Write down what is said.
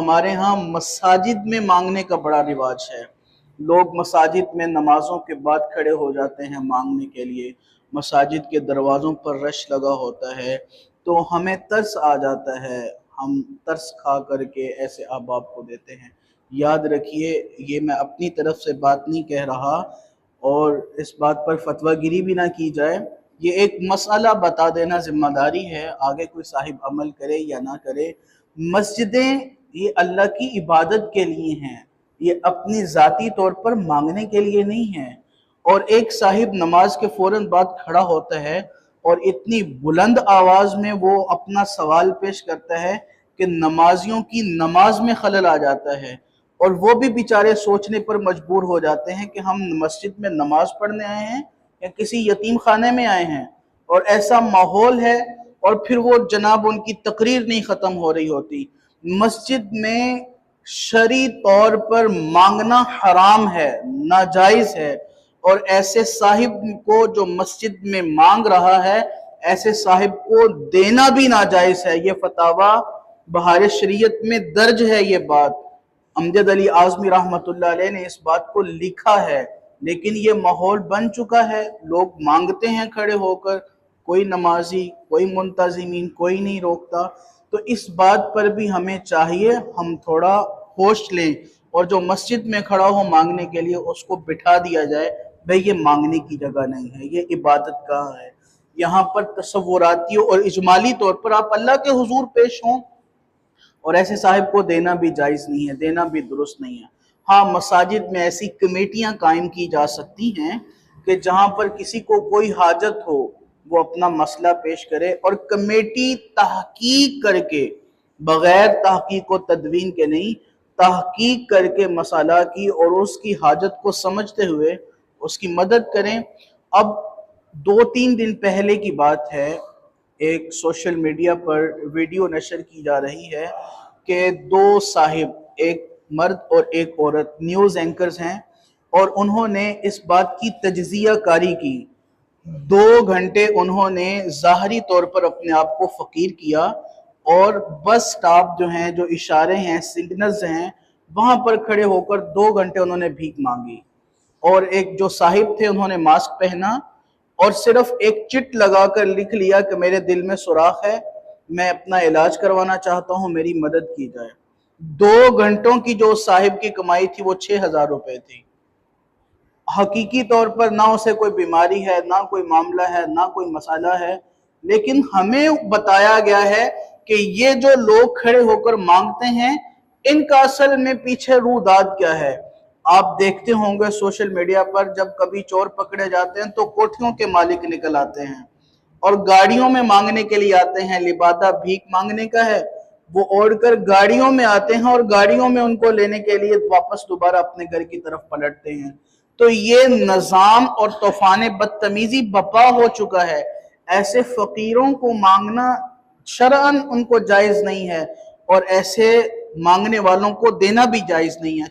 हमारे यहाँ मसाजिद में मांगने का बड़ा रिवाज है। लोग मसाजिद में नमाजों के बाद खड़े हो जाते हैं मांगने के लिए। मसाजिद के दरवाज़ों पर रश लगा होता है, तो हमें तरस आ जाता है। हम तरस खा करके ऐसे अहबाब को देते हैं। याद रखिए, ये मैं अपनी तरफ से बात नहीं कह रहा और इस बात पर फतवागिरी भी ना की जाए। ये एक मसला बता देना जिम्मेदारी है, आगे कोई साहिब अमल करे या ना करे। मस्जिदें ये अल्लाह की इबादत के लिए हैं, ये अपनी ज़ाती तौर पर मांगने के लिए नहीं है। और एक साहिब नमाज के फौरन बाद खड़ा होता है और इतनी बुलंद आवाज़ में वो अपना सवाल पेश करता है कि नमाजियों की नमाज में खलल आ जाता है, और वो भी बेचारे सोचने पर मजबूर हो जाते हैं कि हम मस्जिद में नमाज पढ़ने आए हैं या किसी यतीम खाने में आए हैं। और ऐसा माहौल है, और फिर वो जनाब उनकी तकरीर नहीं ख़त्म हो रही होती। मस्जिद में शरई तौर पर मांगना हराम है, नाजायज़ है, और ऐसे साहिब को जो मस्जिद में मांग रहा है, ऐसे साहिब को देना भी नाजायज़ है। ये फतावा बहार शरीयत में दर्ज है। ये बात अमजद अली आज़मी रहमतुल्लाह अलैह ने इस बात को लिखा है। लेकिन ये माहौल बन चुका है, लोग मांगते हैं खड़े होकर, कोई नमाजी, कोई मुंतज़िमीन, कोई नहीं रोकता। तो इस बात पर भी हमें चाहिए हम थोड़ा होश लें, और जो मस्जिद में खड़ा हो मांगने के लिए उसको बिठा दिया जाए। भाई ये मांगने की जगह नहीं है, ये इबादत गाह है। यहाँ पर तसव्वुराती और इजमाली तौर पर आप अल्लाह के हुजूर पेश हों, और ऐसे साहिब को देना भी जायज़ नहीं है, देना भी दुरुस्त नहीं है। हाँ, मसाजिद में ऐसी कमेटियाँ कायम की जा सकती हैं कि जहाँ पर किसी को कोई हाजत हो वो अपना मसला पेश करे, और कमेटी तहकीक करके, बगैर तहकीक व तदवीन के नहीं, तहकीक करके मसला की और उसकी हाजत को समझते हुए उसकी मदद करें। अब 2-3 दिन पहले की बात है, एक सोशल मीडिया पर वीडियो नशर की जा रही है कि 2 साहिब, एक मर्द और एक औरत, न्यूज़ एंकर्स हैं, और उन्होंने इस बात की तज्ज़िया कारी की। 2 घंटे उन्होंने ज़ाहरी तौर पर अपने आप को फ़कीर किया, और बस स्टॉप जो हैं, जो इशारे हैं, सिग्नल्स हैं, वहाँ पर खड़े होकर 2 घंटे उन्होंने भीख मांगी। और एक जो साहिब थे उन्होंने मास्क पहना और सिर्फ एक चिट लगाकर लिख लिया कि मेरे दिल में सुराख है, मैं अपना इलाज करवाना चाहता हूँ, मेरी मदद की जाए। 2 घंटों की जो साहिब की कमाई थी वो 6,000 रुपए थी। हकीकी तौर पर ना उसे कोई बीमारी है, ना कोई मामला है, ना कोई मसाला है, लेकिन हमें बताया गया है कि ये जो लोग खड़े होकर मांगते हैं, इनका असल में पीछे रूदाद क्या है। आप देखते होंगे सोशल मीडिया पर, जब कभी चोर पकड़े जाते हैं तो कोठियों के मालिक निकल आते हैं और गाड़ियों में मांगने के लिए आते हैं। लिबादा भीख मांगने का है, वो ओढ़कर गाड़ियों में आते हैं और गाड़ियों में उनको लेने के लिए वापस दोबारा अपने घर की तरफ पलटते हैं। तो ये निज़ाम और तूफान बदतमीजी बपा हो चुका है। ऐसे फकीरों को मांगना शरअन उनको जायज़ नहीं है, और ऐसे मांगने वालों को देना भी जायज़ नहीं है।